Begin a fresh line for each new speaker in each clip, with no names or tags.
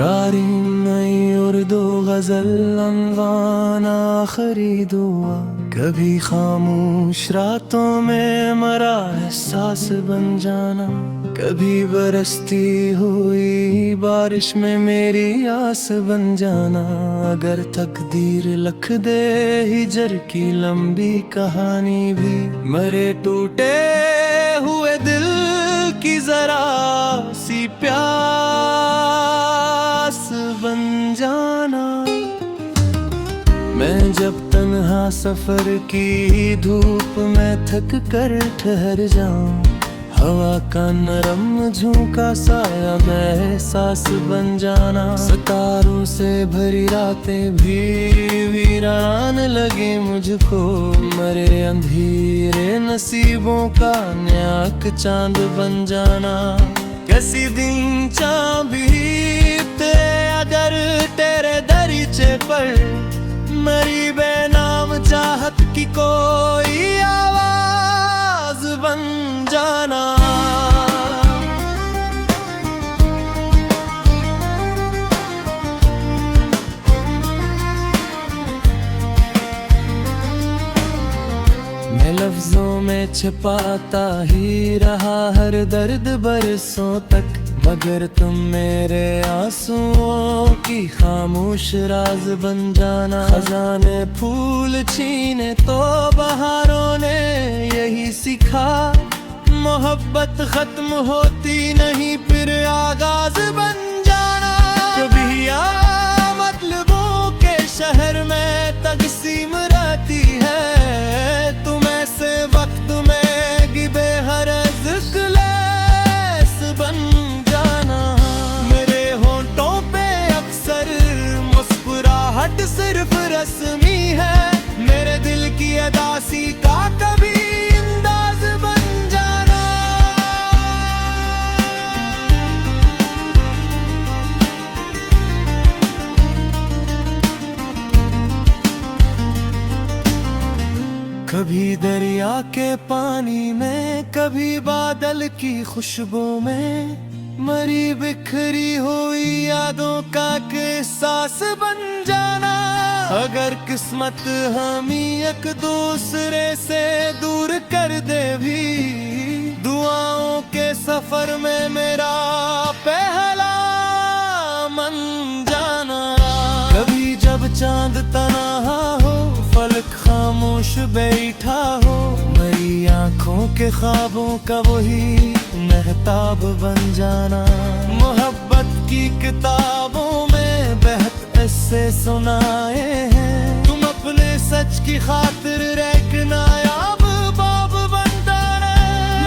तकरारी नई उर्दू गजल अनवाना आखिरी दुआ, कभी खामोश रातों में मरा एहसास बन जाना, कभी बरसती हुई बारिश में मेरी आस बन जाना। अगर तकदीर लिख दे हिजर की लंबी कहानी भी, मरे टूटे हुए दिल की जरा सी प्यास बन जाना। मैं जब तन्हा सफर की धूप में थक कर ठहर जाऊं, हवा का नरम झोंका साया मैं एहसास बन जाना। सितारों से भरी रातें भी वीरान लगे मुझको, मरे अंधेरे नसीबों का नया चांद बन जाना। किसी दिन चाँद बीते अगर तेरे दरीचे पर, मरी बेनाम चाहत की कोई आवाज बन जाना। मैं लफ्जों में छिपाता ही रहा हर दर्द बरसों तक, मगर तुम मेरे आंसुओं की खामोश राज बन जाना। खजाने फूल छीने तो बहारों ने यही सीखा, मोहब्बत खत्म होती नहीं फिर आगाज बन जाना। कभी या मतलबों के शहर में तकसीम रहती है, तुम ऐसे वक्त में गिबे हर ज़िक्र-ए-लेस बन जाना। मेरे होंठों पे अक्सर मुस्कुराहट सिर्फ रस्मी है, मेरे दिल की अदासी का कभी अंदाज बन जाना। कभी दरिया के पानी में, कभी बादल की खुशबू में, मरी बिखरी हुई यादों का एहसास बन जाना। अगर किस्मत हमें एक दूसरे से दूर कर दे भी, दुआओं के सफर में मेरा पहला मन जाना। कभी जब चांद तन्हा हो, फलक खामोश बैठा हो, मेरी आंखों के ख्वाबों का वही महताब बन जाना। मोहब्बत की किताबों में बहत ऐसे सुनाए हैं, तुम अपने सच की खातिर एक नायाब बाब बन जाना।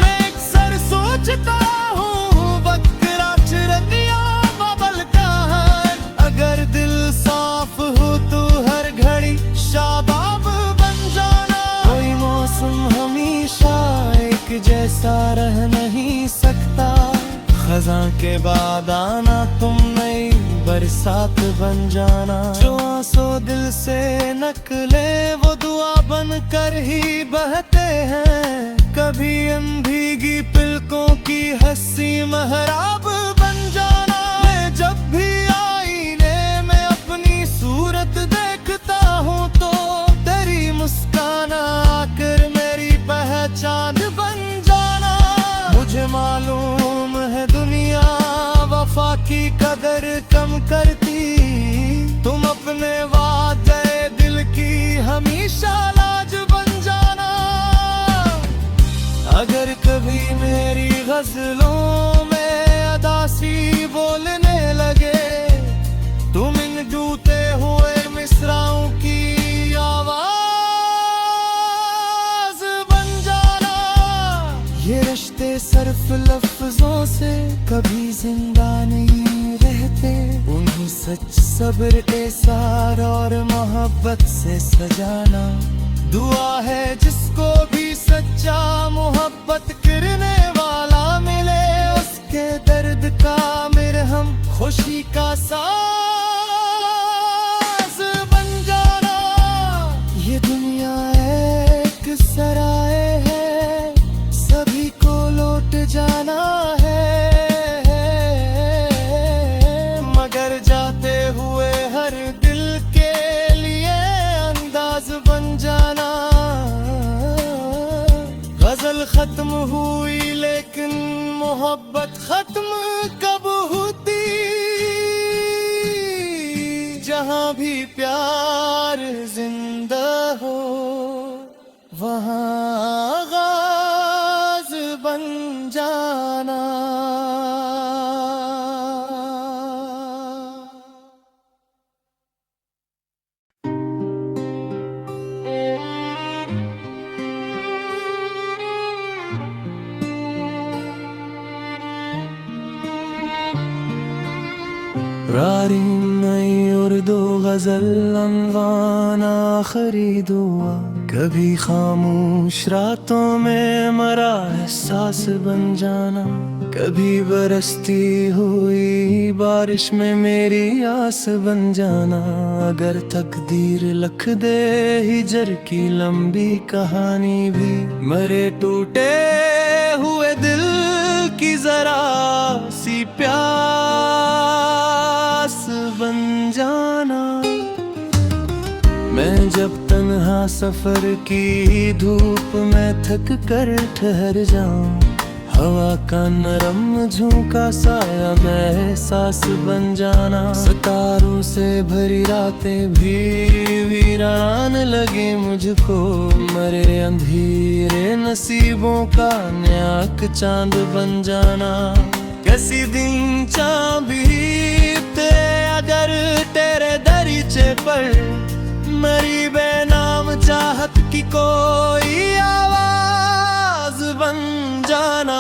मैं अक्सर सोचता हूँ वक्त रात रंगिया बाबल का है, अगर दिल साफ हो तो हर घड़ी शाबाब बन जाना। कोई मौसम हमेशा एक जैसा रह नहीं सकता, खज़ां के बाद आना तुम नई बरसात बन जाना। जो आंसू दिल से नकले वो दुआ बन कर ही बहते हैं, कभी अनभीगी पलकों की हंसी महराब बन जाना। मैं जब भी आईने में अपनी सूरत देखता हूँ तो तेरी मुस्कान आकर मेरी पहचान बन जाना। मुझे मालूम है दुनिया वफा की कदर कम करती, तुम अपने वादे दिल की हमेशा लाज बन जाना। अगर कभी मेरी गजलों में अदासी बोलने लगे, तुम इन टूटे हुए मिसराओं की आवाज बन जाना। ये रिश्ते सिर्फ लफ्जों से कभी जिंदा नहीं रहते, उन्हीं सच सब्र एसार और मोहब्बत से सजाना। दुआ है जिसको भी सच्चा मोहब्बत करने वाला मिले, उसके दर्द का मरहम खुशी का साज बन जाना। ये दुनिया एक सराय है, सभी को लौट जाना है, मगर खत्म हुई, लेकिन मोहब्बत खत्म कब होती। जहाँ भी प्यार जिंदा हो, वहाँ आगाज बन जाना। रारी नई उर्दू गजल अनवान आखिरी दुआ, कभी खामोश रातों में मरा एहसास बन जाना। कभी बरसती हुई बारिश में मेरी आस बन जाना। अगर तकदीर लिख दे हिजर की लंबी कहानी भी, मरे टूटे हुए दिल की जरा सी प्यास बन जाना। मैं जब तन्हा सफर की धूप में थक कर ठहर जाऊं, हवा का नरम झोंका साया मैं एहसास बन जाना। सितारों से भरी रातें भी वीरान लगे मुझको, मरे अंधेरे नसीबों का न्याक चांद बन जाना। कैसी दिन बीते अगर तेरे दरीचे पर, मरी बेनाम चाहत की कोई आवाज बन जाना।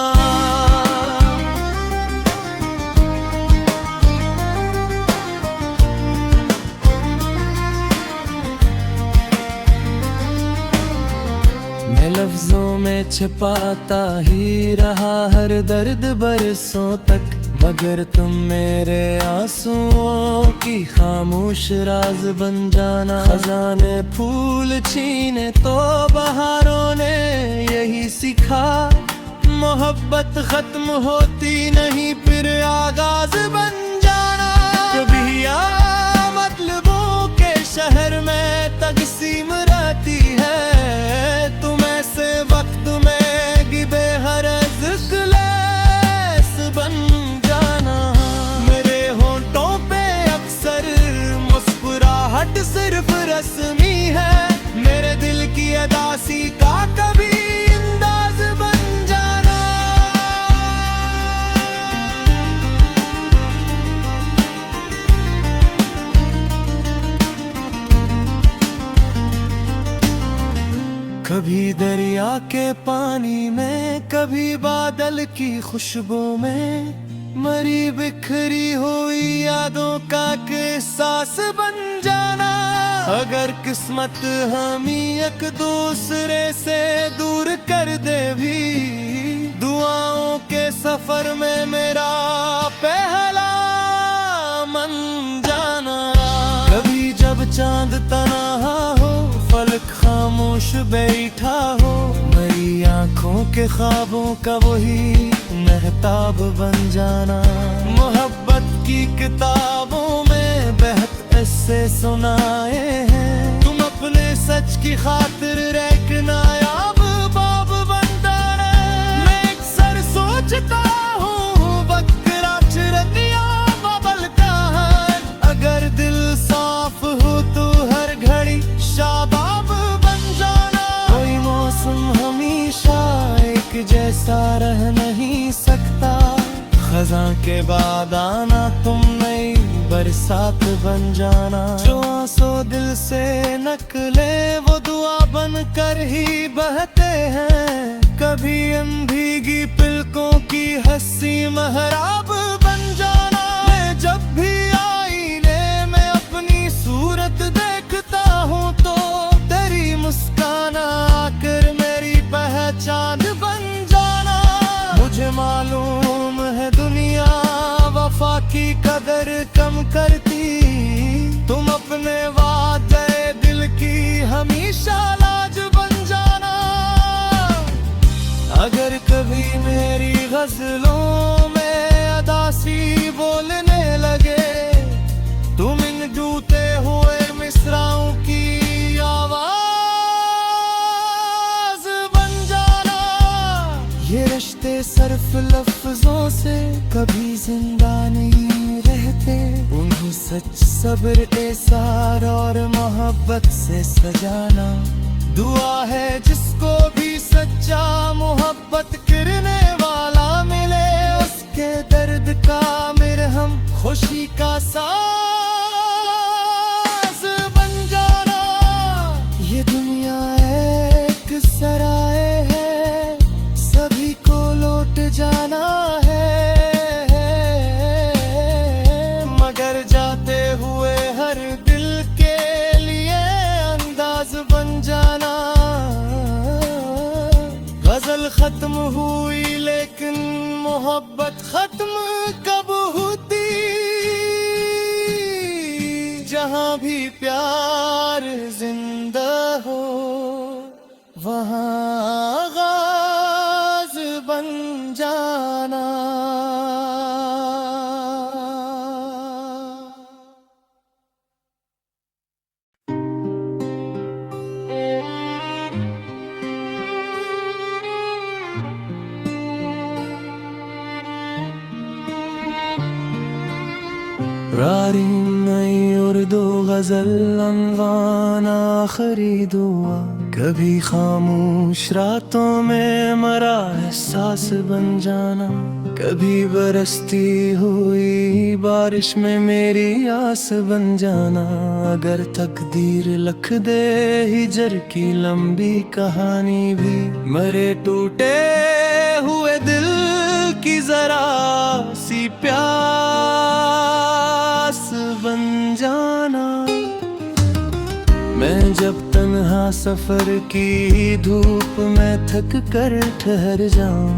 मैं लफ्जों में छिपाता ही रहा हर दर्द बरसों तक, मगर तुम मेरे आंसुओं की खामोश राज बन जाना। खजाने फूल छीने तो बहारों ने यही सिखा, मोहब्बत खत्म होती नहीं फिर आगाज बन जाना। कभी आ मतलबों के शहर में तकसीम रहती है, तुम ऐसे वक्त में गिबे हर ज़िक्र बन जाना। मेरे होंठों पे अक्सर मुस्कुराहट सिर्फ रस्मी है, मेरे दिल की अदासी का कभी अंदाज बन जाना। कभी दरिया के पानी में, कभी बादल की खुशबू में, मरी बिखरी हुई यादों का एहसास बन जाना। अगर किस्मत हमी एक दूसरे से दूर कर दे भी, दुआओं के सफर में मेरा पहला मन जाना। कभी जब चांद तन्हा हो, फलक खामोश बैठा हो, मेरी आंखों के ख्वाबों का वही महताब बन जाना। मोहब्बत की किताबों में बहत ऐसे सुनाए हैं, तुम अपने सच की खातिर एक नायाब बाब बन जाना। मैं अक्सर सोचता हूँ वक्त राचरनिया बाबल का है, अगर दिल साफ हो तो हर घड़ी शाबाब बन जाना। कोई मौसम हमेशा एक जैसा रह नहीं सकता, खज़ां के बाद आना तुम नई बरसात बन जाना। जो आंसू दिल से नकले वो दुआ बन कर ही बहते हैं, कभी अनभीगी पलकों की हंसी महराब बन जाना। मैं जब भी आईने में अपनी सूरत देखता हूँ तो तेरी मुस्कान आकर मेरी पहचान बन जाना। मुझे मालूम है दुनिया वफा की कदर कम करती, तुम अपने वादे दिल की हमेशा लाज बन जाना। अगर कभी मेरी गजलों में अदासी बोलने लगे, तुम इन टूटे हुए मिसराओं की आवाज बन जाना। कभी जिंदा नहीं रहते, उन्हें सच सब्र एसार और मोहब्बत से सजाना। दुआ है जिसको भी सच्चा मोहब्बत करने वाला मिले, उसके दर्द का मरहम खुशी का साज बन जाना। ये दुनिया एक सराय है, सभी को लौट जाना है, मगर जाते हुए हर दिल के लिए अंदाज बन जाना। गजल खत्म हुई लेकिन मोहब्बत खत्म कब होती? जहां भी प्यार जिंदा हो वहां आगाज बन जाना। रारी नई उर्दू गजल अनवान आखिरी दुआ, कभी खामोश रातों में मरा एहसास बन जाना। कभी बरसती हुई बारिश में मेरी आस बन जाना। अगर तकदीर लिख दे हिजर की लंबी कहानी भी, मरे टूटे हुए दिल की जरा सी प्यास बन जाना। मैं जब तन्हा सफर की धूप में थक कर ठहर जाऊं,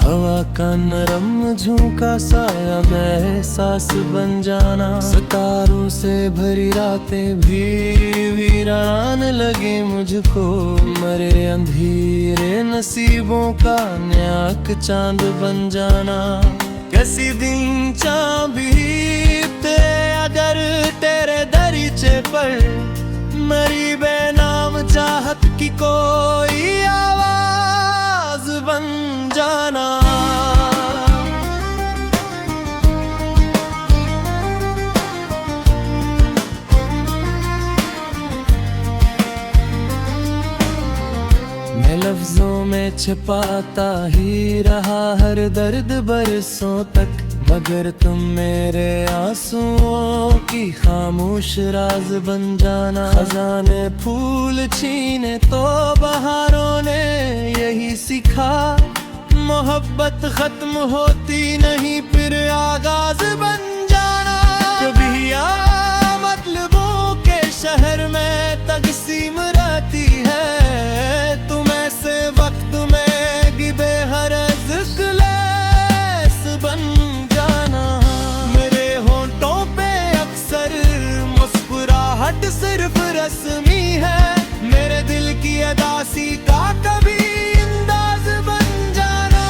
हवा का नरम झोंका साया मैं एहसास बन जाना। सितारों से भरी रातें भी वीरान लगे मुझको, मरे अंधेरे नसीबों का न्याक चांद बन जाना। कैसी दिन चाबीते अगर तेरे दरीचे पर, मरी बेनाम चाहत की कोई आवाज बन जाना। मैं लफ्जों में छिपाता ही रहा हर दर्द बरसों तक, मगर तुम मेरे आंसुओं की खामोश राज बन जाना। खजाने फूल छीने तो बहारों ने यही सीखा, मोहब्बत खत्म होती नहीं फिर आगाज बन जाना। कभी मतलबों के शहर में तकसीम रहती है, तुम ऐसे वक्त में गिबे हर ज़िक्र बन जाना। मेरे होंठों पे अक्सर मुस्कुराहट सिर्फ रस्मी है, मेरे दिल की अदासी का कभी अंदाज बन जाना।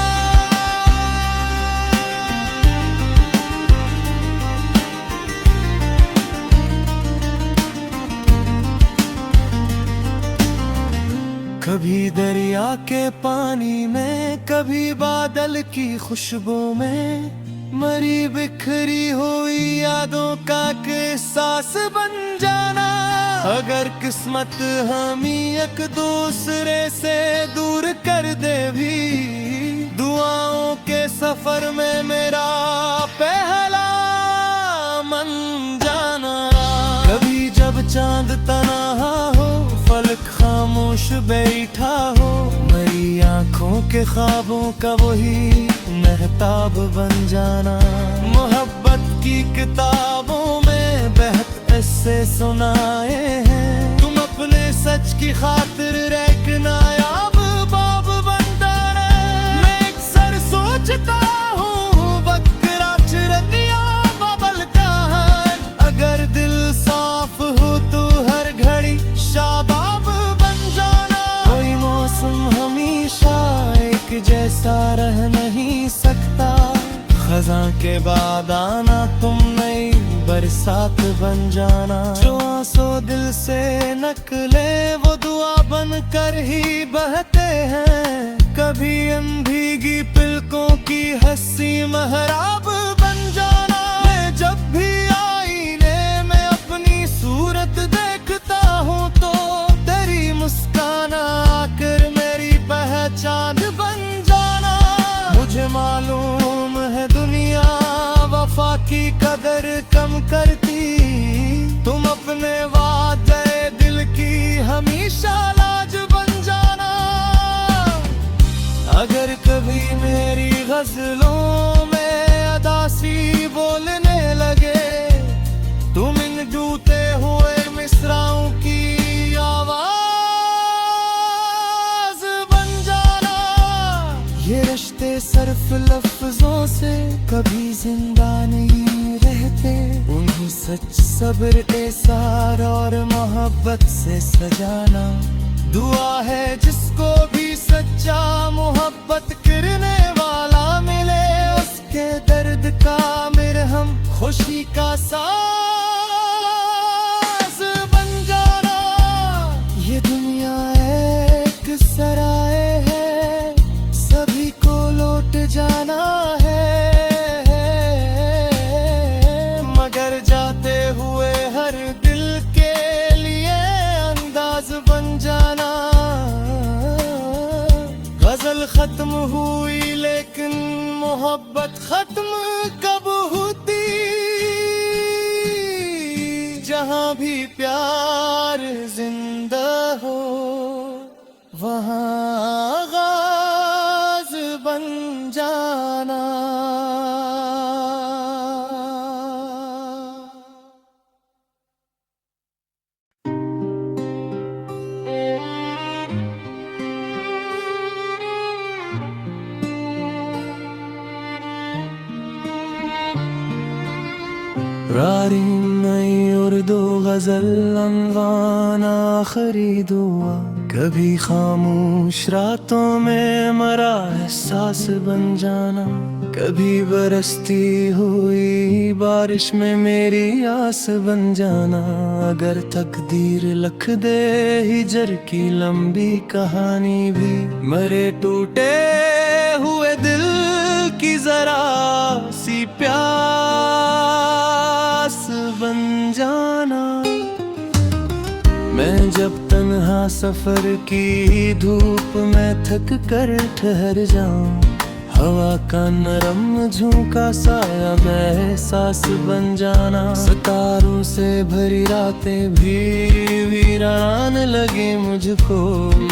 कभी दरिया के पानी में, कभी बादल की खुशबू में, मरी बिखरी हुई यादों का एहसास बन जाना। अगर किस्मत हमें एक दूसरे से दूर कर दे भी, दुआओं के सफर में मेरा पहला मन जाना। कभी जब चांद तन्हा हो, फलक खामोश बैठा हो, मेरी आंखों के ख्वाबों का वही महताब बन जाना। मोहब्बत की किताबों में बहत ऐसे सुनाए हैं, तुम अपने सच की खातिर एक नायाब बाब बन जाना। मैं अक्सर सोचता हूँ बकरा चिरंदिया बबल का है, अगर दिल साफ हो तो हर घड़ी शाबाब बन जाना। कोई मौसम हमेशा एक जैसा रह नहीं सकता, खज़ां के बाद आना तुम नई बरसात बन जाना। जो आंसू दिल से नकले वो दुआ बन कर ही बहते हैं। कभी इन भीगी पलकों की हंसी महराब बन जाना। मैं जब भी आईने में अपनी सूरत देखता हूँ तो तेरी मुस्कान आकर मेरी पहचान बन जाना। मुझे मालूम है दुनिया वफा की कदर कम करती, तुम अपने वादे दिल की हमेशा लाज बन जाना। अगर कभी मेरी गजलों में अदासी बोलने लगे, तुम इन टूटे हुए मिसराओं की आवाज बन जाना। ये रिश्ते सिर्फ लफ्जों से कभी जिंदा नहीं रहते, उन्हें सच सब्र एसार और मोहब्बत से सजाना। दुआ है जिसको भी सच्चा मोहब्बत करने वाला मिले, उसके दर्द का मरहम खुशी का साज बन जाना। ये दुनिया एक सराय है, सभी को लौट जाना है, मगर जाते हुए हर दिल के लिए अंदाज बन जाना। गजल खत्म हुई लेकिन मोहब्बत खत्म कब होती। जहाँ भी प्यार जिंदा हो वहाँ आगाज बन जाना। रारी नई उर्दू गजल अनवान आखिरी दुआ, कभी खामोश रातों में मरा एहसास बन जाना। कभी बरसती हुई बारिश में मेरी आस बन जाना। अगर तकदीर लिख दे हिजर की लंबी कहानी भी, मरे टूटे हुए दिल की जरा सी प्यास बन जाना। मैं जब तन्हा सफर की धूप में थक कर ठहर जाऊं, हवा का नरम झोंका साया मैं एहसास बन जाना। सितारों से भरी रातें भी वीरान लगे मुझको,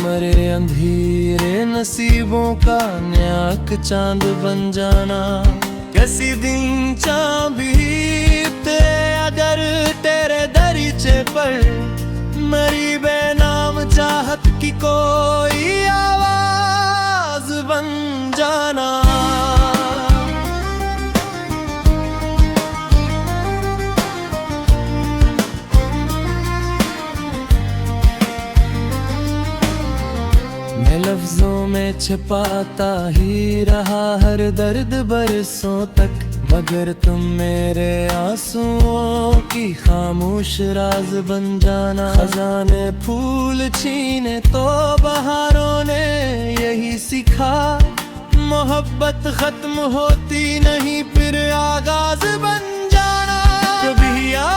मरे अंधेरे नसीबों का न्याक चांद बन जाना। किसी दिन चाँद बीते अगर तेरे दरीचे पर, मरी बेनाम चाहत की कोई आवाज बन जाना। मैं लफ्जों में छिपाता ही रहा हर दर्द बरसों तक, मगर तुम मेरे आंसुओं की खामोश राज बन जाना। खजाने फूल छीने तो बहारों ने यही सीखा, मोहब्बत खत्म होती नहीं फिर आगाज बन जाना। कभी आ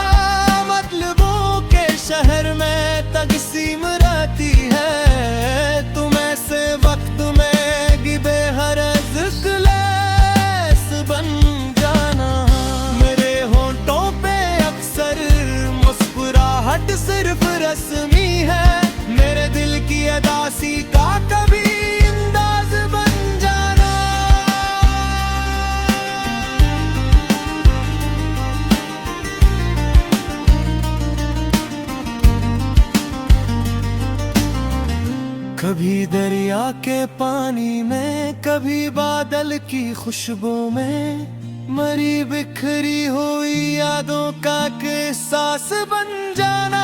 मतलबों के शहर में तकसीम रहती है, तुम ऐसे वक्त में गिबे हर ज़िक्र-ए-लेस बन जाना। मेरे होंठों पे अक्सर मुस्कुराहट सिर्फ रस्मी है, मेरे दिल की अदासी का कभी अंदाज बन जाना। कभी दरिया के पानी में, कभी बादल की खुशबू में, मरी बिखरी हुई यादों का एहसास बन जाना।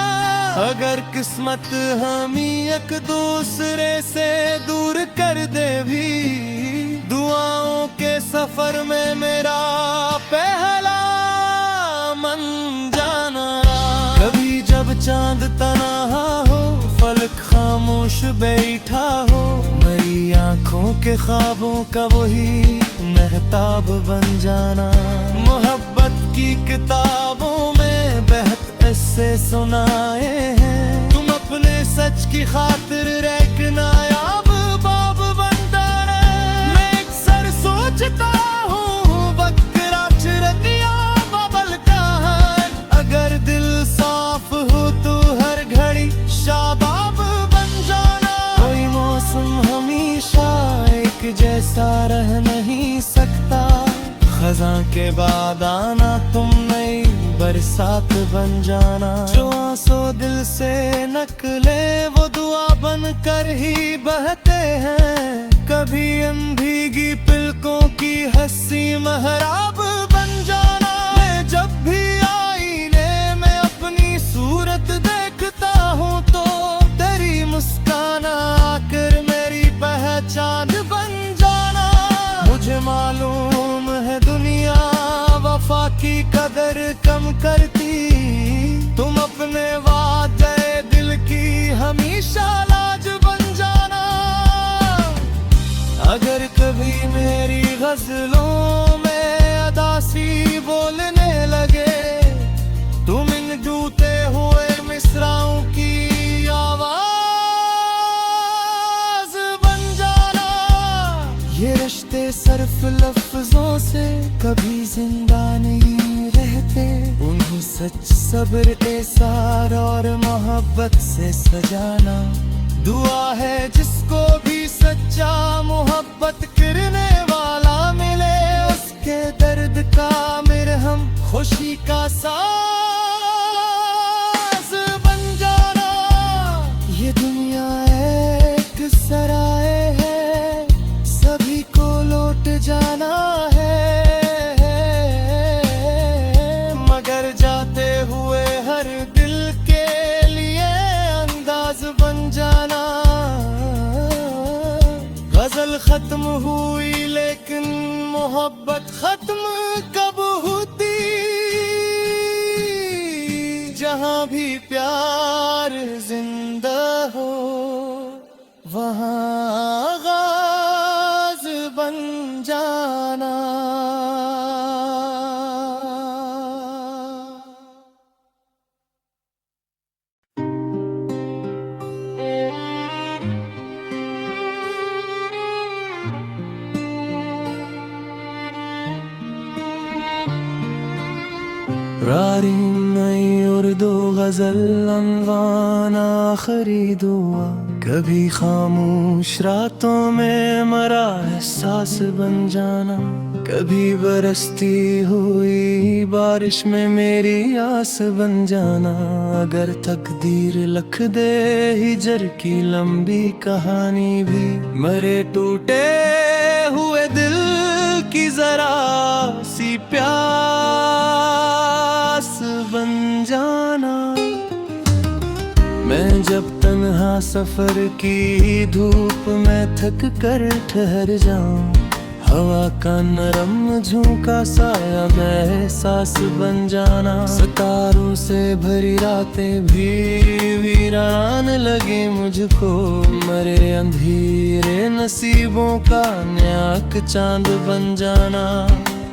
अगर किस्मत हमें एक दूसरे से दूर कर दे भी, दुआओं के सफर में मेरा पहला मन जाना। कभी जब चांद तन्हा हो फलक खामोश बैठा हो, मेरी आंखों के ख्वाबों का वही महताब बन जाना। मोहब्बत की किताबों में बेहद ऐसे सुनाए हैं, तुम अपने सच की खातिर रैक नायाब बाब बन जाना। मैं अक्सर सोचता हूँ बकरा चिरतिया बबल का है, अगर दिल साफ हो तो हर घड़ी शाबाब बन जाना। कोई मौसम हमेशा एक जैसा रह नहीं सकता, खज़ां के बाद आना तुम नई बरसात बन जाना। जो आंसू दिल से निकले वो दुआ बन कर ही बहते हैं, कभी भीगी पलकों की हंसी महराब बन जाना। मैं जब भी आईने में अपनी सूरत देखता हूँ तो तेरी मुस्कान आकर मेरी पहचान बन जाना। मुझे मालूम है दुनिया वफा की कदर कम करती, तुम अपने वादे दिल की हमेशा लाज बन जाना। अगर कभी मेरी गजलों में अदासी बोलने लगे, तुम इन टूटे हुए मिसराओं की आवाज बन जाना। ये रिश्ते सिर्फ लफ्जों से कभी जिंदा नहीं रहते, उन्हें सच सब्र एसार और मोहब्बत से सजाना। दुआ है जिसको भी सच्चा मोहब्बत करने वाला मिले, उसके दर्द का मरहम खुशी का साज बन जाना। ये दुनिया एक सराय है, सभी को लौट जाना है, मगर जाते हुए हर दिल के लिए अंदाज बन जाना। गजल खत्म हुई लेकिन मोहब्बत खत्म कब होती, जहां भी प्यार जिंदा हो वहां आगाज बन जाना। रारी नई उर्दू गजल अनवान आखिरी दुआ, कभी खामोश रातों में मरा एहसास बन जाना। कभी बरसती हुई बारिश में मेरी आस बन जाना। अगर तकदीर लिख दे हिजर की लंबी कहानी भी, मरे टूटे हुए दिल की जरा सी प्यास बन जाना। मैं जब तन्हा सफर की धूप में थक कर ठहर जाऊं, हवा का नरम झोंका साया मैं एहसास बन जाना। सितारों से भरी रातें भी वीरान लगे मुझको, मरे अंधेरे नसीबों का न्याक चांद बन जाना।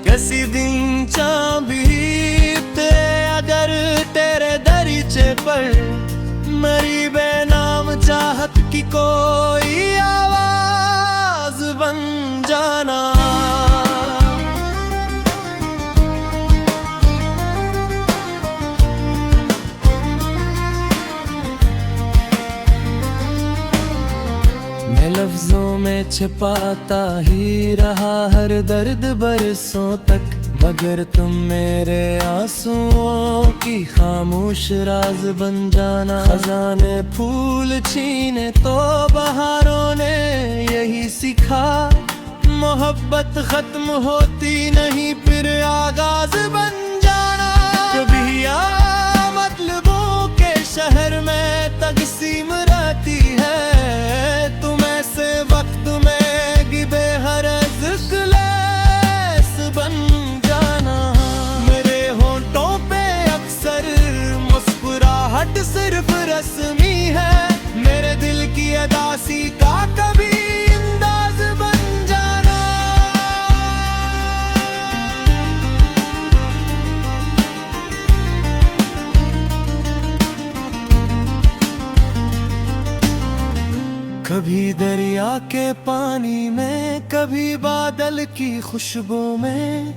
किसी दिन चांद बीते अगर तेरे दरीचे पर, मरी बेनाम चाहत की कोई आवाज बन जाना। मैं लफ्जों में छिपाता ही रहा हर दर्द बरसों तक, मगर तुम मेरे आंसुओं की खामोश राज बन जाना। खजाने फूल छीने तो बहारों ने यही सीखा, मोहब्बत खत्म होती नहीं फिर आगाज बन जाना। कभी मतलबों के शहर में तकसीम रहती है, तुम ऐसे वक्त में गिबे हर ज़िक्र बन जाना। मेरे होंठों पे अक्सर मुस्कुराहट सिर्फ रस्मी है, कभी दरिया के पानी में, कभी बादल की खुशबू में,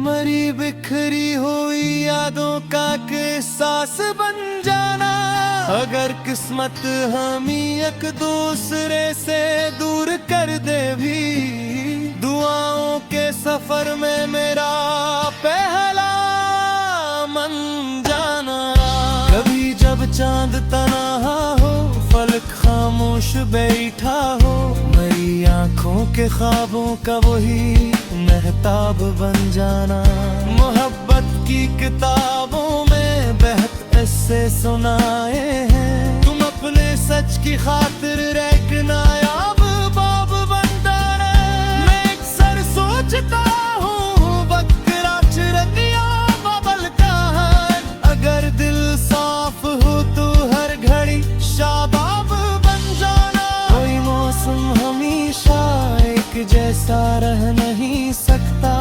मरी बिखरी हुई यादों का एहसास बन जाना। अगर किस्मत हमें एक दूसरे से दूर कर दे भी, दुआओं के सफर में मेरा पहला मन जाना। कभी जब चांद तन्हा हो, फलक खामोश बैठा हो, मेरी आंखों के ख्वाबों का वही महताब बन जाना। मोहब्बत की किताबों में बेहद ऐसे सुनाए हैं, तुम अपने सच की खातिर एक नायाब बाब बन जाना। मैं अक्सर सोचता हूँ बकरा चिरतिया बबल का है, अगर दिल साफ हो तो हर घड़ी शाबाब बन जाना। कोई मौसम हमेशा एक जैसा रह नहीं सकता,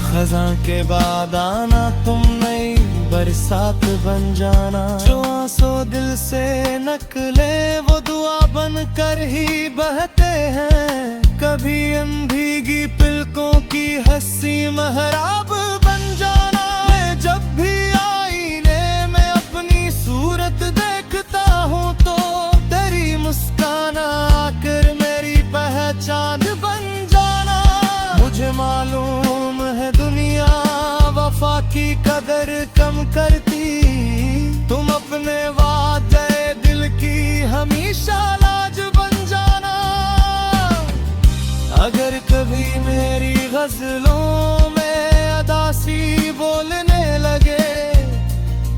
खज़ां के बाद आना तुम नई बरसात बन जाना। जो आंसू दिल से निकले वो दुआ बन कर ही बहते हैं, कभी भीगी पलकों की हंसी महराब बन जाना। मैं जब भी आईने में अपनी सूरत देखता हूँ तो तेरी मुस्कान आकर मेरी पहचान बन जाना। मुझे मालूम है दुनिया वफा की कदर कम करती, तुम अपने वादे दिल की हमेशा लाज बन जाना। अगर कभी मेरी गजलों में अदासी बोलने लगे,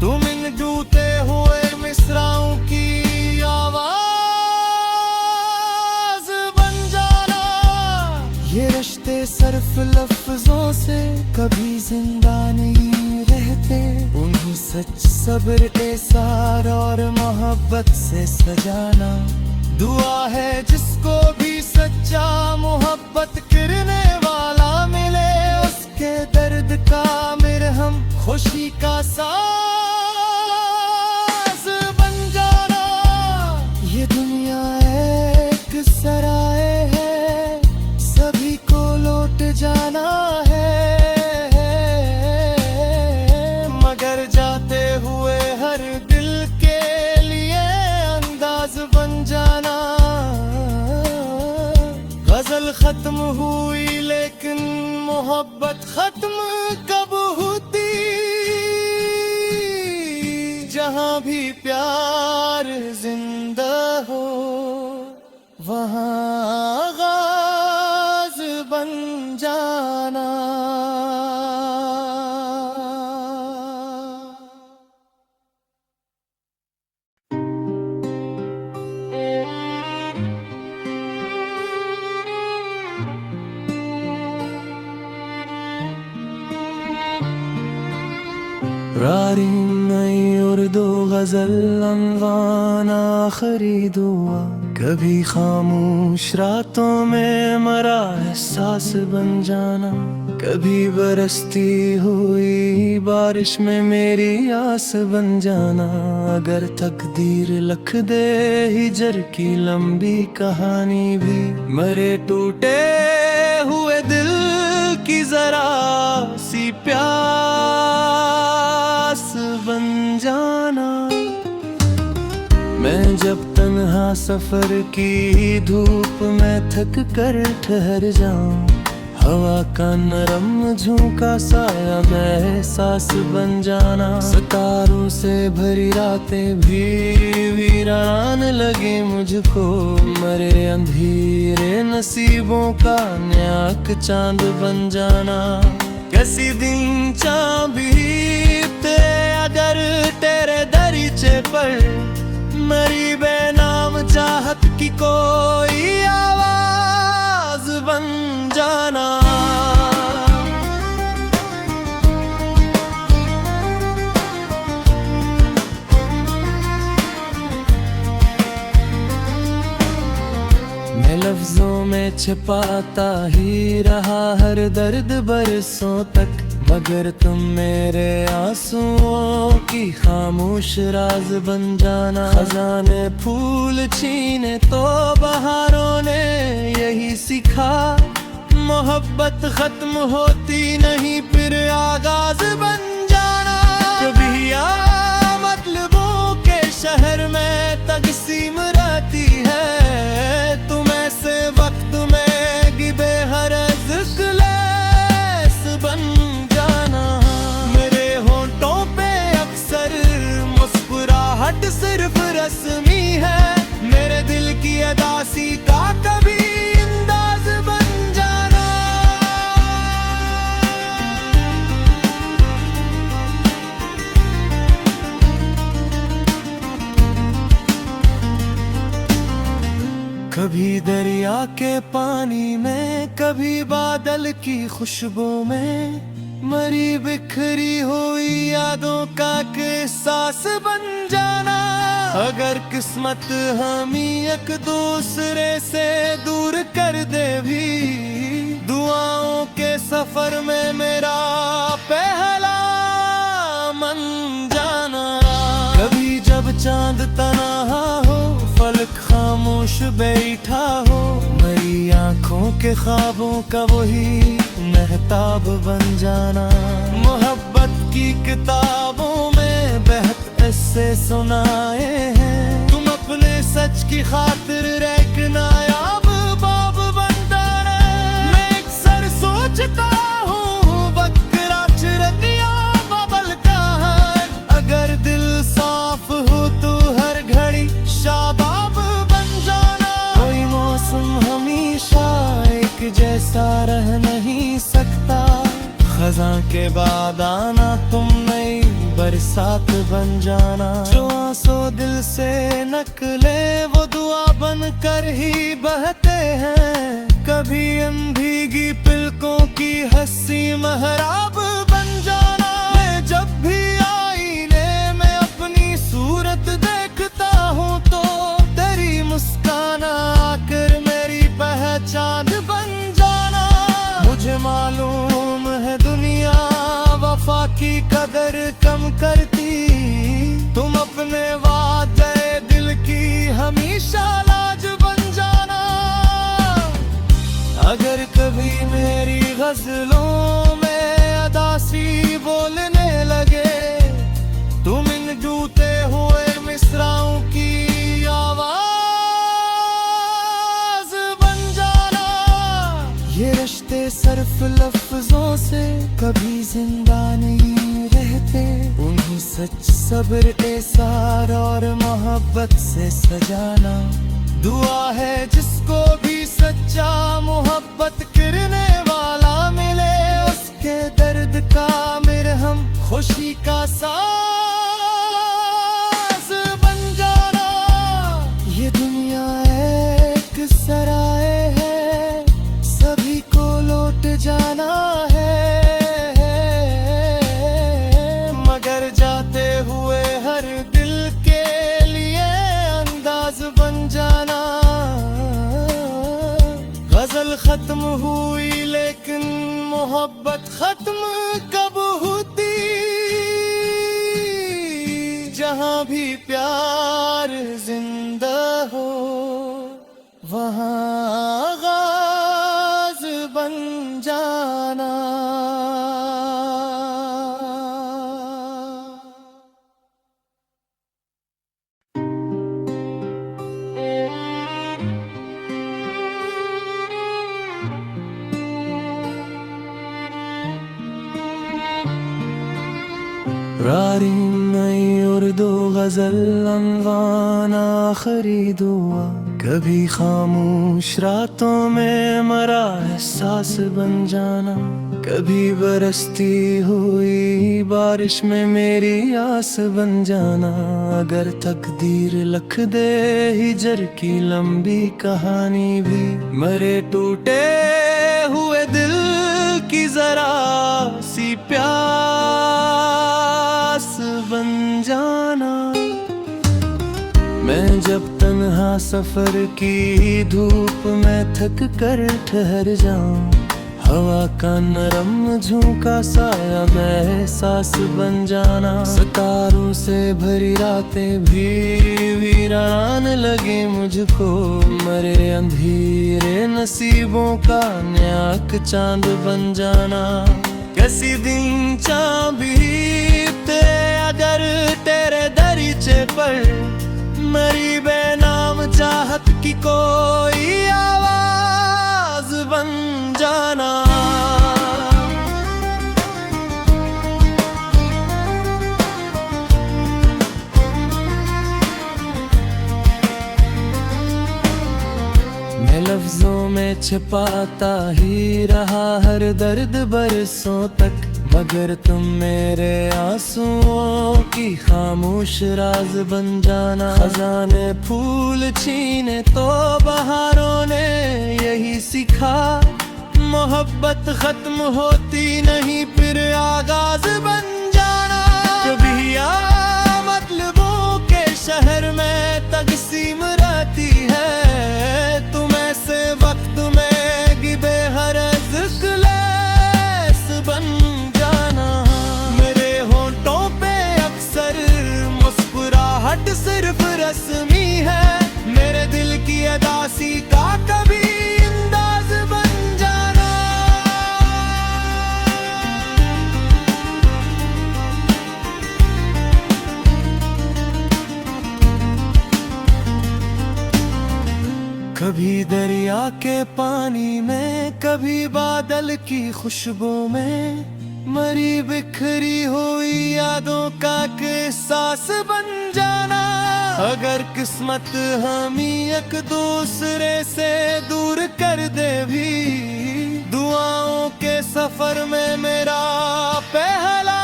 तुम इन टूटे हुए मिसराओं की आवाज बन जाना। ये रिश्ते सिर्फ लफ्जों से कभी जिंदा नहीं रहते, उन्हीं सच सब्र एसार और मोहब्बत से सजाना। दुआ है जिसको भी सच्चा मोहब्बत करने वाला मिले, उसके दर्द का मरहम खुशी का साज बन जाना। ये दुनिया एक सराय है, सभी को लौट जाना है, मगर जाते हुए हर दिल के लिए अंदाज बन जाना। गजल खत्म हुई लेकिन मोहब्बत खत्म कब होती, जहाँ भी प्यार जिंदा हो वहाँ आगाज बन जाना। रारी नई उर्दू गजल अनवान आखिरी दुआ, कभी खामोश रातों में मरा एहसास बन जाना। कभी बरसती हुई बारिश में मेरी आस बन जाना। अगर तकदीर लिख दे हिजर की लंबी कहानी भी, मरे टूटे हुए दिल की जरा सी प्यास बन जाना। मैं जब तन्हा सफर की धूप में थक कर ठहर जाऊं, हवा का नरम झोंका साया मैं एहसास बन जाना। सितारों से भरी रातें भी वीरान लगे मुझको, मरे अंधेरे नसीबों का न्याक चांद बन जाना। कैसी दिन बीते अगर तेरे दरीचे पर, मरी बेनाम चाहत की कोई आवाज बन जाना। मैं लफ्जों में छिपाता ही रहा हर दर्द बरसों तक, मगर तुम मेरे आंसुओं की खामोश राज बन जाना। खजाने फूल छीने तो बहारों ने यही सीखा, मोहब्बत खत्म होती नहीं फिर आगाज बन जाना। कभी मतलबों के शहर में तकसीम रहती है, तुम ऐसे वक्त में गिबे हरज क्लेस बन जाना। मेरे होंठों पे अक्सर मुस्कुराहट सिर्फ रस्मी है, मेरे दिल की अदासी का कभी अंदाज बन जाना। कभी दरिया के पानी में, कभी बादल की खुशबू में, मरी बिखरी हुई यादों का एहसास बन जाना। अगर किस्मत हमें एक दूसरे से दूर कर दे भी, दुआओं के सफर में मेरा पहला मन जाना। कभी जब चांद तन्हा हो, फलक खामोश बैठा हो, मेरी आंखों के ख्वाबों का वही महताब बन जाना। मोहब्बत की किताबों में बेहद ऐसे सुनाए हैं, तुम अपने सच की खातिर एक नायाब बाब बन जाना। मैं अक्सर सोचता हूँ बकरा चिरतिया बबल का है, अगर दिल साफ हो तो हर घड़ी शाबाब बन जाना। कोई मौसम हमेशा एक जैसा रह नहीं सकता, खज़ां के बाद आना तुम नई बरसात बन जाना। जो आंसू दिल से नकले वो दुआ बन कर ही बहते हैं, कभी भीगी पलकों की हंसी महराब बन जाना। मैं जब भी आईने में अपनी सूरत देखता हूँ तो तेरी मुस्कान आकर मेरी पहचान बन जाना। मुझे मालूम है दुनिया वफा की कदर कम करती, तुम अपने वादे दिल की हमेशा लाज बन जाना। अगर कभी मेरी गजलों में अदासी बोलने लगे, तुम इन जूते हुए मिसराओं की आवाज बन जाना। ये रिश्ते सिर्फ लफ्जों से कभी जिंदा नहीं रहते, उन्हीं सच सब्र एसार और मोहब्बत से सजाना। दुआ है जिसको भी सच्चा मोहब्बत करने वाला मिले, उसके दर्द का मरहम खुशी का साज बन जाना। ये दुनिया एक सराय है, सभी को लौट जाना है, मगर जाते हुए हर दिल के लिए अंदाज बन जाना। गजल खत्म हुई लेकिन मोहब्बत खत्म कब होती, जहाँ भी प्यार जिंदा हो वहाँ आगाज बन जाना। रारी नई उर्दू गजल अनवान आखिरी दुआ, कभी खामोश रातों में मरा एहसास बन जाना। कभी बरसती हुई बारिश में मेरी आस बन जाना। अगर तकदीर लिख दे हिजर की लंबी कहानी भी, मरे टूटे हुए दिल की जरा सी प्यास बन जाना। मैं जब तन्हा सफर की धूप में थक कर ठहर जाऊं, हवा का नरम झोंका साया में एहसास बन जाना। सितारों से भरी रातें भी वीरान लगे मुझको, मरे अंधेरे नसीबों का न्याक चांद बन जाना। कैसी दिन बीते अगर तेरे दरीचे पर, मरी बेनाम चाहत की कोई आवाज बन जाना। मैं लफ्जों में छिपाता ही रहा हर दर्द बरसों तक, मगर तुम मेरे आंसुओं की खामोश राज बन जाना। खजाने फूल छीने तो बहारों ने यही सीखा, मोहब्बत खत्म होती नहीं फिर आगाज बन जाना। कभी आ मतलबों के शहर में तकसीम रहती है, तुम ऐसे वक्त में गिबे हर ज़िक्र बन जाना। मेरे होंठों पे अक्सर मुस्कुराहट सिर्फ रस्मी है, मेरे दिल की अदासी का कभी अंदाज बन जाना। कभी दरिया के पानी में, कभी बादल की खुशबू में, मरी बिखरी हुई यादों का एहसास बन जाना। अगर किस्मत हमें एक दूसरे से दूर कर दे भी, दुआओं के सफर में मेरा पहला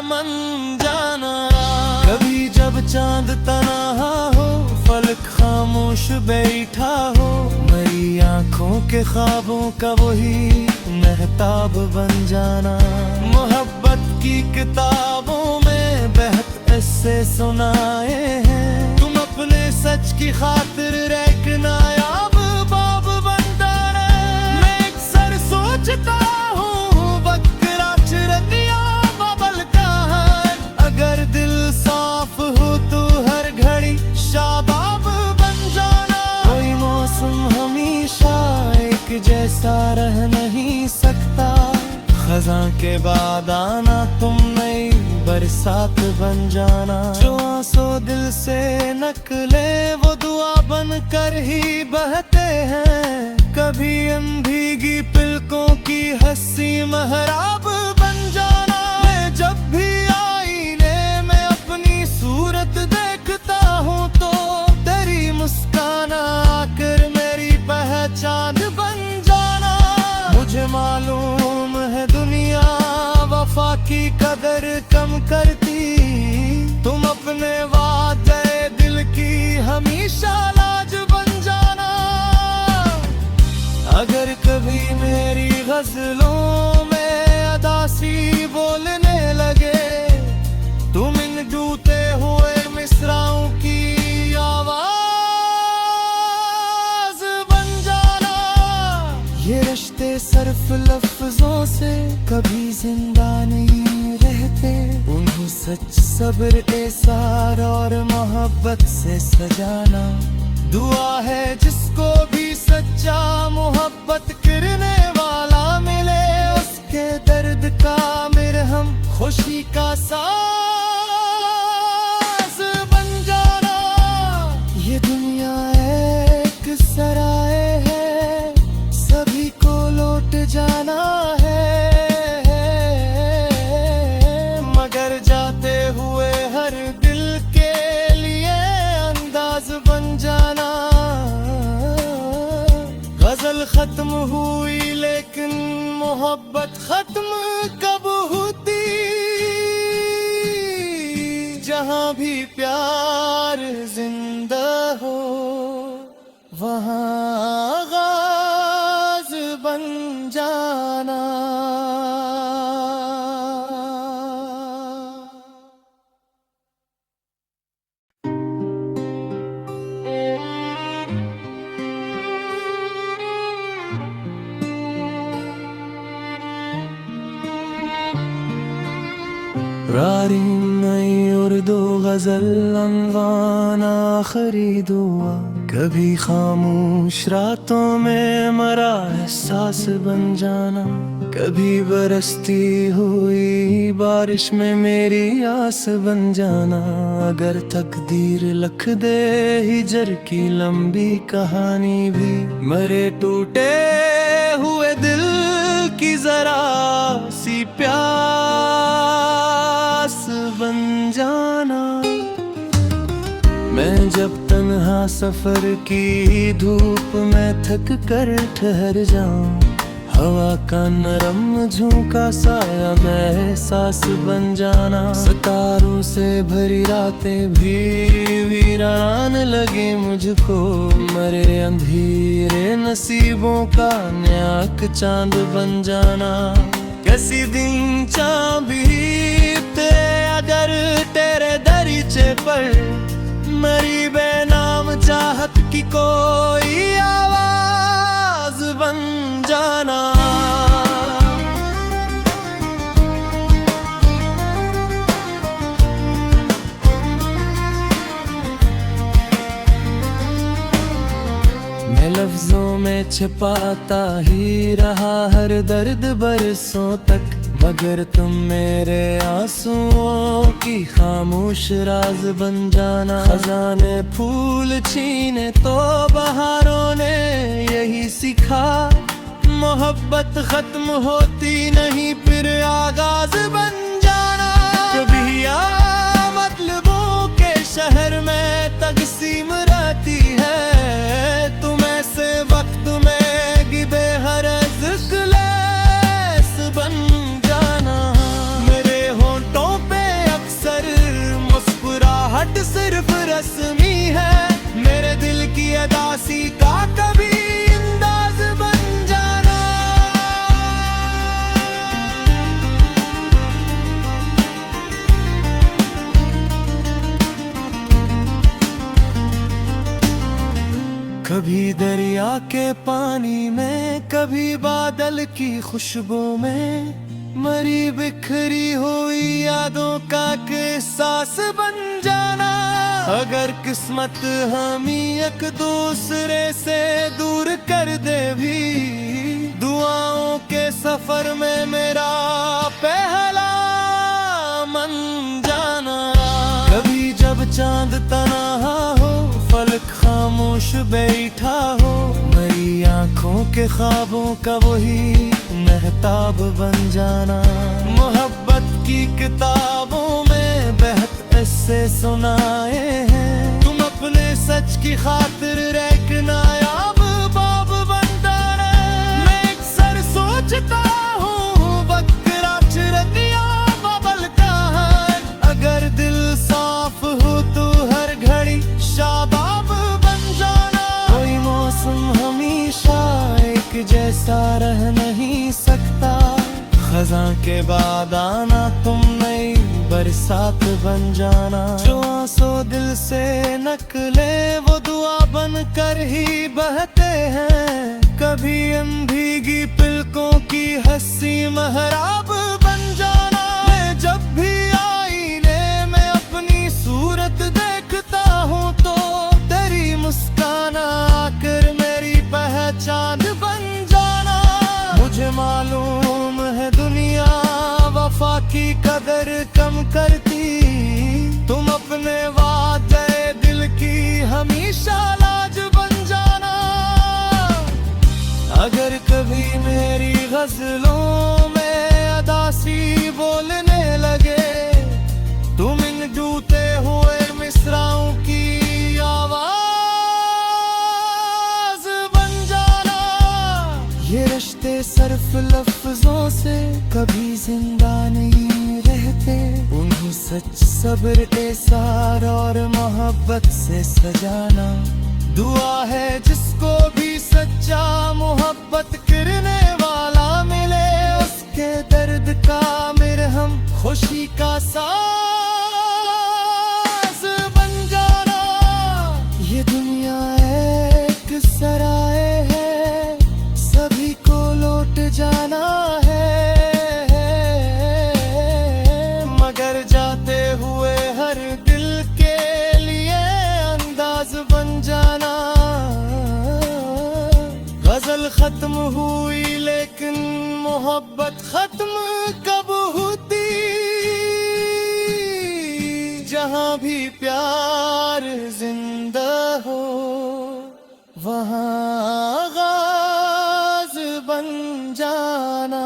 मन जाना। कभी जब चांद तन्हा हो, फलक खामोश बैठा हो, मेरी आंखों के ख्वाबों का वही महताब बन जाना। मोहब्बत की किताबों में बहत ऐसे सुनाए हैं, तुम अपने सच की खातिर एक नायाब बाब बन जाना। मैं अक्सर सोचता हूँ वक्त राचरतिया बबल का है, अगर दिल साफ हो तो हर घड़ी शाबाब बन जाना। कोई मौसम हमेशा एक जैसा रह नहीं सकता, खज़ां के बाद आना तुम नई बरसात बन जाना। जो आंसू दिल से नकले वो दुआ बन कर ही बहते हैं, कभी अनभीगी पलकों की हंसी महराब बन जाना। मैं जब भी आईने में अपनी सूरत देखता हूँ तो तेरी मुस्कान आकर मेरी पहचान बन जाना। मुझे मालूम है दुनिया वफा की कदर कम करती, तुम अपने वादे दिल की हमेशा लाज बन जाना। अगर कभी मेरी गजलों में अदासी बोलने लगे, तुम इन डूबते हुए मिसराओं की आवाज बन जाना। ये रिश्ते सिर्फ लफ्जों से कभी जिंदा नहीं रहते, उन्हें सच सब्र एसार और मोहब्बत से सजाना। दुआ है जिसको भी सच्चा मोहब्बत करने वाला मिले, उसके दर्द का मरहम खुशी का साज बन जाना। ये दुनिया एक सराय है, सभी को लौट जाना है, मगर जाते हुए हर दिल के लिए अंदाज बन जाना। गजल खत्म हुई लेकिन मोहब्बत खत्म कब होती, जहाँ भी प्यार जिंदा हो वहाँ आगाज बन जाना। तकरारी नई उर्दू गजल अनवान आखिरी दुआ, कभी खामोश रातों में मरा एहसास बन जाना, कभी बरसती हुई बारिश में मेरी आस बन जाना। अगर तकदीर लिख दे हिजर की लंबी कहानी भी, मरे टूटे हुए दिल की जरा सी प्यास बन जाना। मैं जब तन्हा सफर की धूप में थक कर ठहर जाऊं, हवा का नरम झोंका साया मैं एहसास बन जाना। सितारों से भरी रातें भी वीरान लगे मुझको, मरे अंधेरे नसीबों का न्याक चांद बन जाना। किसी दिन चांद बीते अगर तेरे दरीचे पर, मरी बेनाम चाहत की कोई आवाज बन जाना। मैं लफ्जों में छिपाता ही रहा हर दर्द बरसों तक, मगर तुम मेरे आंसुओं की खामोश राज बन जाना। खजाने फूल छीने तो बहारों ने यही सीखा, मोहब्बत खत्म होती नहीं फिर आगाज बन जाना। कभी आ मतलबों के शहर में तकसीम रहती है, तुम ऐसे वक्त में गिबे हर ज़िक्र-ए-लेस बन जाना। मेरे होंठों पे अक्सर मुस्कुराहट सिर्फ रस्मी है, मेरे दिल की अदासी का कभी अंदाज बन जाना। कभी दरिया के पानी में, कभी बादल की खुशबू में, मरी बिखरी हुई यादों का एहसास बन जाना। अगर किस्मत हमें एक दूसरे से दूर कर दे भी, दुआओं के सफर में मेरा पहला मन जाना। कभी जब चांद तन्हा हो, फलक खामोश बैठा हो, मेरी आंखों के ख्वाबों का वही महताब बन जाना। मोहब्बत की किताबों में बेहद ऐसे सुनाए हैं, तुम अपने सच की खातिर एक नायाब बाब बन जाना। मैं अक्सर सोचता हूँ बकरा चिरदिया बबल का है, अगर दिल साफ हो तो हर घड़ी शाबाब बन जाना। कोई मौसम हमेशा एक जैसा रह नहीं सकता, खज़ां के बाद आना तुम नई बरसात बन जाना। जो आंसू दिल से नकले वो दुआ बन कर ही बहते हैं, कभी भीगी पलकों की हंसी महराब बन जाना। मैं जब भी आईने में अपनी सूरत देखता हूँ तो तेरी मुस्कान आकर मेरी पहचान बन जाना। मुझे मालूम है दुनिया वफा की कदर कम करती, तुम अपने वादे दिल की हमेशा लाज बन जाना। अगर कभी मेरी गजलों में अदासी बोलने लगे, तुम इन टूटे हुए मिसराओं की आवाज बन जाना। ये रिश्ते सिर्फ लफ्जों से कभी जिंदा नहीं रहते, उन्हें सच सब्र एसार और मोहब्बत से सजाना। दुआ है जिसको भी सच्चा मोहब्बत करने वाला मिले, उसके दर्द का मरहम खुशी का साज बन जाना। ये दुनिया एक सराय है, सभी को लौट जाना है, मगर खत्म हुई लेकिन मोहब्बत खत्म कब होती। जहां भी प्यार जिंदा हो वहां आगाज बन जाना।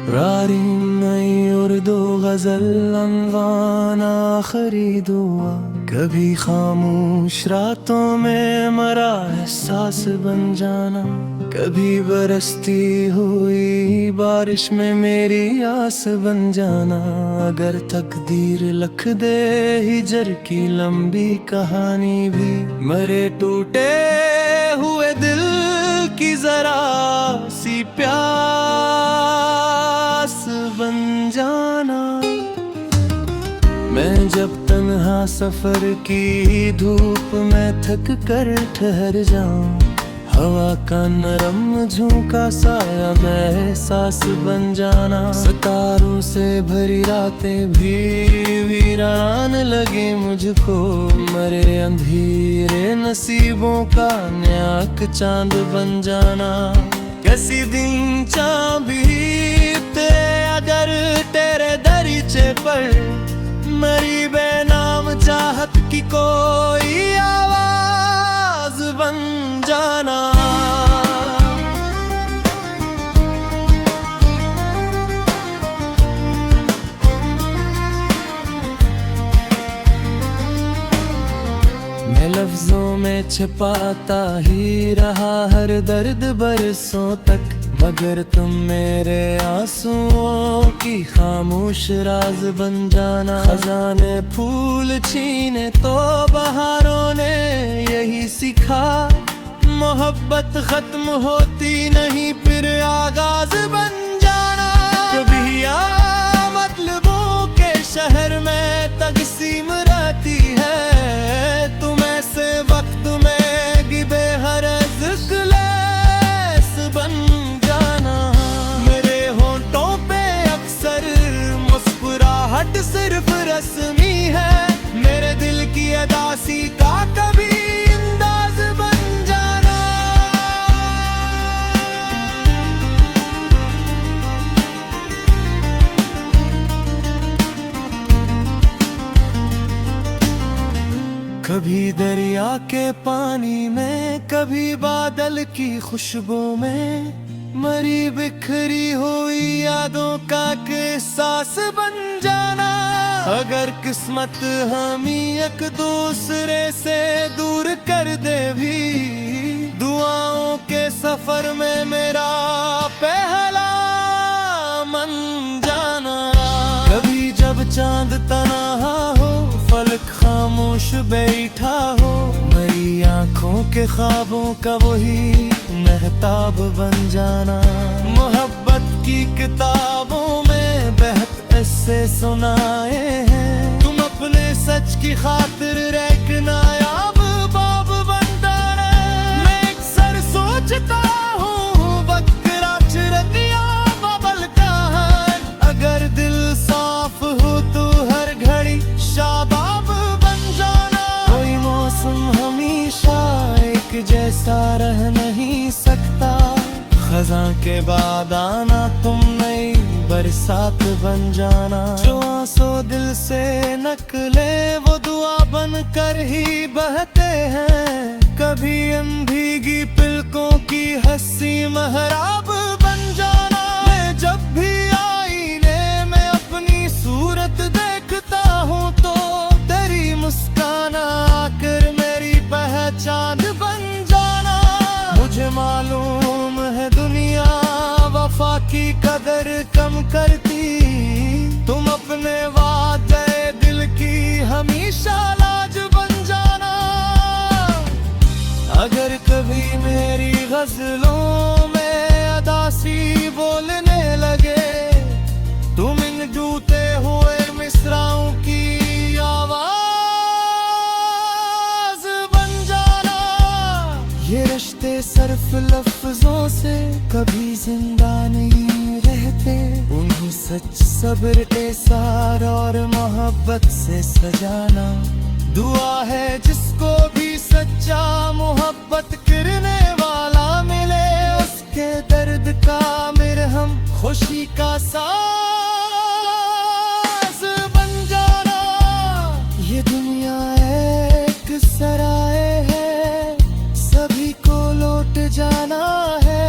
रारी नई उर्दू गजल अनवान आखिरी दुआ। कभी खामोश रातों में मरा एहसास बन जाना। कभी बरसती हुई बारिश में मेरी आस बन जाना। अगर तकदीर लिख दे हिजर की लंबी कहानी भी, मरे टूटे हुए दिल की जरा सी प्यास बन जाना। मैं जब तन्हा सफर की धूप में थक कर ठहर जाऊं, हवा का नरम झोंका साया मैं एहसास बन जाना। सितारों से भरी रातें भी वीरान लगे मुझको, मरे अंधेरे नसीबों का न्याक चांद बन जाना। कैसी दिन चाँद बीते अगर तेरे दरीचे पर, मरी बेनाम चाहत की कोई आवाज बन जाना। मैं लफ्जों में छिपाता ही रहा हर दर्द बरसों तक, मगर तुम मेरे आंसुओं की खामोश राज बन जाना। खजाने फूल छीने तो बहारों ने यही सीखा, मोहब्बत खत्म होती नहीं फिर आगाज बन जाना। कभी या मतलबों के शहर में तकसीम रहती है, तुम ऐसे वक्त में गिबे हर ज़िक्र-ए-लेस बन जाना। मेरे होंठों पे अक्सर मुस्कुराहट सिर्फ रस्मी है, मेरे दिल की अदासी का कभी अंदाज बन जाना। कभी दरिया के पानी में, कभी बादल की खुशबू में, मरी बिखरी हुई यादों का एहसास बन जाना। अगर किस्मत हमें एक दूसरे से दूर कर दे भी, दुआओं के सफर में मेरा पहला मन जाना। कभी जब चांद तन्हा हो, फलक खामोश बैठा हो, मेरी आंखों के ख्वाबों का वही महताब बन जाना। मोहब्बत की किताबों में बहत ऐसे सुनाए हैं, तुम अपने सच की खातिर एक नायाब बाब बन जाना। मैं अक्सर सोचता हूँ वक्त रात रतिया बबल का है, अगर दिल साफ हो तो हर घड़ी शाबाब बन जाना। कोई मौसम हमेशा एक जैसा रह नहीं सकता, खज़ां के बाद आना तुम नई बरसात बन जाना। जो आंसू दिल से नकले वो दुआ बन कर ही बहते हैं, कभी भीगी पिलकों की हंसी महराब बन जाना। मैं जब भी आईने में अपनी सूरत देखता हूँ तो तेरी मुस्कान आकर मेरी पहचान बन जाना। मुझे मालूम है दुनिया वफा की कदर कम करती, तुम अपने वादे दिल की हमेशा लाज बन जाना। अगर कभी मेरी गजलों में अदासी बोलने लगे, तुम इन टूटे हुए मिसराओं की आवाज बन जाना। ये रिश्ते सिर्फ लफ्जों से कभी जिंदा नहीं रहते, उन्हें सच, सब्र, एसार और मोहब्बत से सजाना। दुआ है जिसको भी सच्चा मोहब्बत करने वाला मिले, उसके दर्द का मरहम, खुशी का साज बन जाना। ये दुनिया एक सराय है, सभी को लौट जाना है,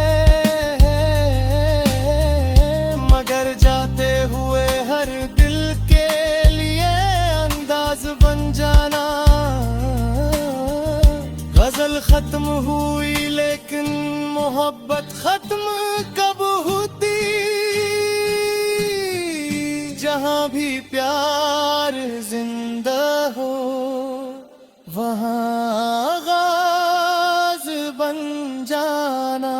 मगर जाते हुए हर दिल के लिए अंदाज बन जाना। गजल खत्म हुई लेकिन मोहब्बत खत्म कब होती? जहां भी प्यार जिंदा हो वहां आगाज बन जाना।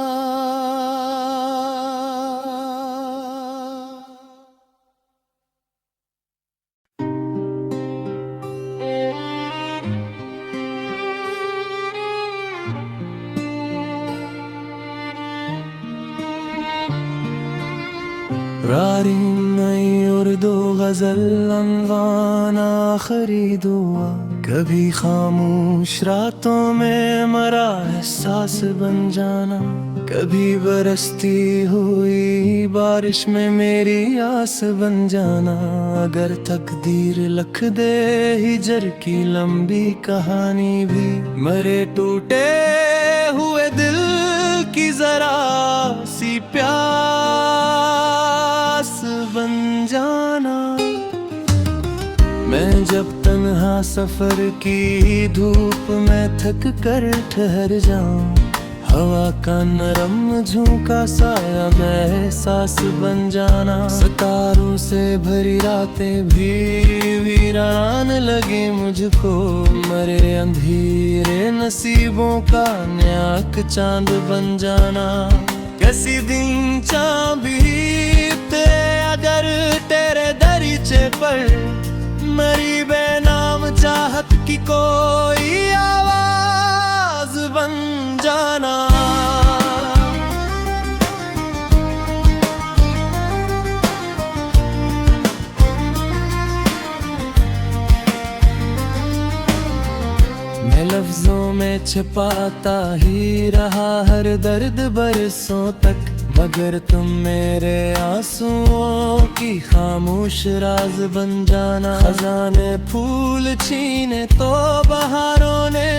रारी नई उर्दू गजल अनवान आखिरी दुआ, कभी खामोश रातों में मरा एहसास बन जाना, कभी बरसती हुई बारिश में मेरी आस बन जाना। अगर तकदीर लिख दे हिजर की लंबी कहानी भी, मरे टूटे हुए दिल की जरा सी प्यास बन जाना। मैं जब तन्हा सफर की धूप में थक कर ठहर जाऊं, हवा का नरम झोंका साया मैं एहसास बन जाना। सितारों से भरी रातें भी वीरान लगे मुझको, मरे अंधेरे नसीबों का न्याक चांद बन जाना। कैसी दिन चाबीते अगर तेरे दरीचे पर, मरी बेनाम चाहत की कोई आवाज बन जाना। मैं लफ्जों में छिपाता ही रहा हर दर्द बरसों तक, मगर तुम मेरे आंसुओं की खामोश राज बन जाना। खजाने फूल छीने तो बहारों ने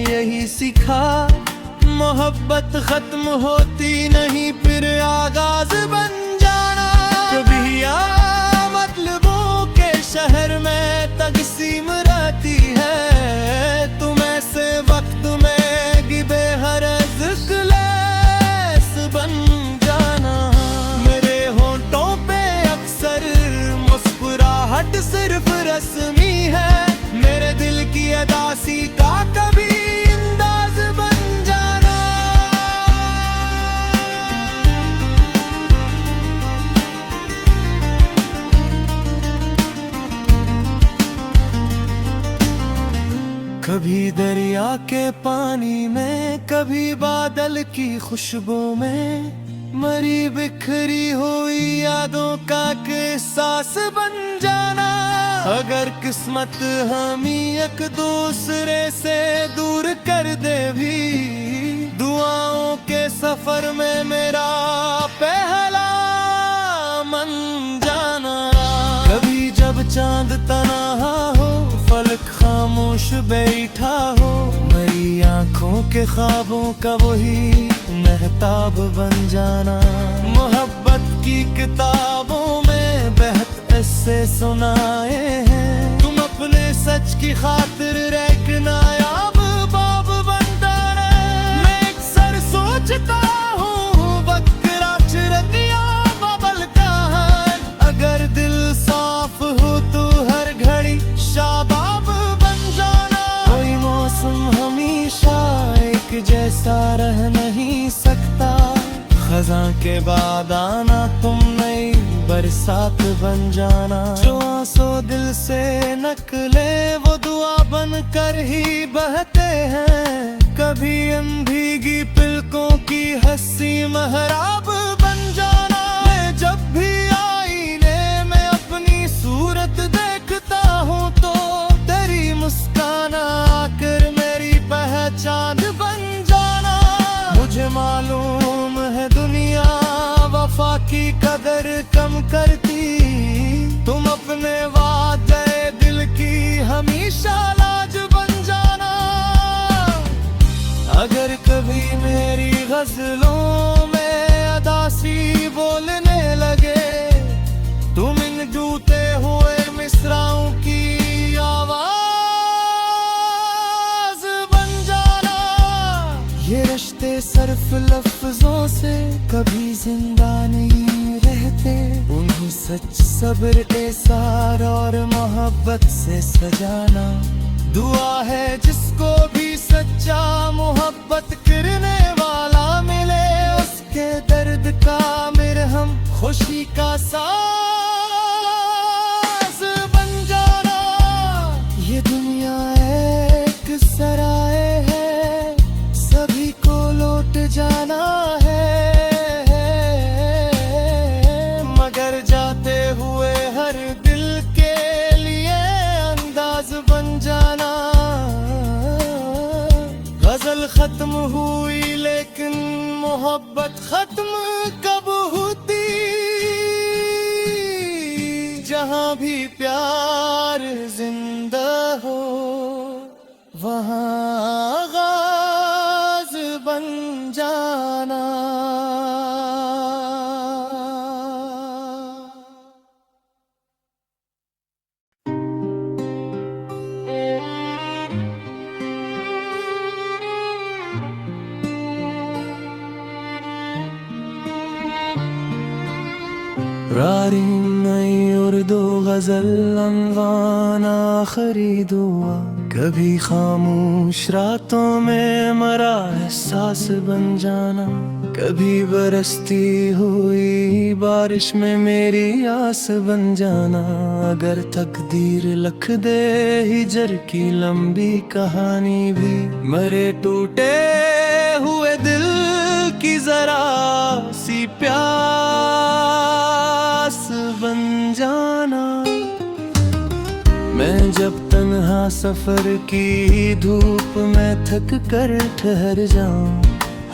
यही सीखा, मोहब्बत खत्म होती नहीं फिर आगाज बन जाना। कभी मतलबों के शहर में तकसीम रहती है, तुम ऐसे वक्त में गिबे हर ज़िक्र बन जाना। मेरे होंठों पे अक्सर मुस्कुराहट सिर्फ रस्मी है, मेरे दिल की अदासी का कभी अंदाज बन जाना। कभी दरिया के पानी में, कभी बादल की खुशबू में, मरी बिखरी हुई यादों का एहसास बन जाना। अगर किस्मत हमें एक दूसरे से दूर कर दे भी, दुआओं के सफर में मेरा पहला मन जाना। कभी जब चांद तन्हा हो, फलक खामोश बैठा हो, मेरी आंखों के ख्वाबों का वही महताब बन जाना। मोहब्बत की किताबों में बहत ऐसे सुनाए हैं, तुम अपने सच की खातिर एक नायाब बाब बन जाना। मैं अक्सर सोचता हूँ बकरा चिरतिया बबल का है, अगर दिल साफ हो तो हर घड़ी शाबाब बन जाना। कोई मौसम हमेशा एक जैसा रह नहीं सकता, खज़ां के बाद आना तुम नई बरसात बन जाना। जो आंसू दिल से नकले वो दुआ बन कर ही बहते हैं। कभी इन भीगी पलकों की हंसी महराब बन जाना। मैं जब भी आईने में अपनी सूरत देखता हूँ तो तेरी मुस्कान आकर मेरी पहचान बन जाना। मुझे मालूम है दुनिया वफा की कदर कम करती, तुम अपने वादे दिल की हमेशा लाज बन जाना। अगर कभी मेरी गजलों में अदासी बोलने लगे, तुम इन टूटे हुए मिसराओं की आवाज बन जाना। ये रिश्ते सिर्फ लफ्जों से कभी जिंदा नहीं रहते, उन्हें सच सब्र एसार और मोहब्बत से सजाना। दुआ है जिसको भी सच्चा मोहब्बत करने वाला मिले, उसके दर्द का मरहम खुशी का साज बन जाना। ये दुनिया एक सराय है, सभी को लौट जाना है, मगर जाते हुए हर दिल के लिए अंदाज बन जाना। गजल खत्म हुई लेकिन मोहब्बत खत्म कब होती? जहां भी प्यार जिंदा हो वहां आगाज बन जाना। रारी नई उर्दू गजल अनवान आखिरी दुआ, कभी खामोश रातों में मरा एहसास बन जाना। कभी बरसती हुई बारिश में मेरी आस बन जाना। अगर तकदीर लिख दे हिजर की लंबी कहानी भी, मरे टूटे हुए दिल की जरा सी प्यास बन जाना। मैं जब तन्हा सफर की धूप में थक कर ठहर जाऊं,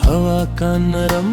हवा का नरम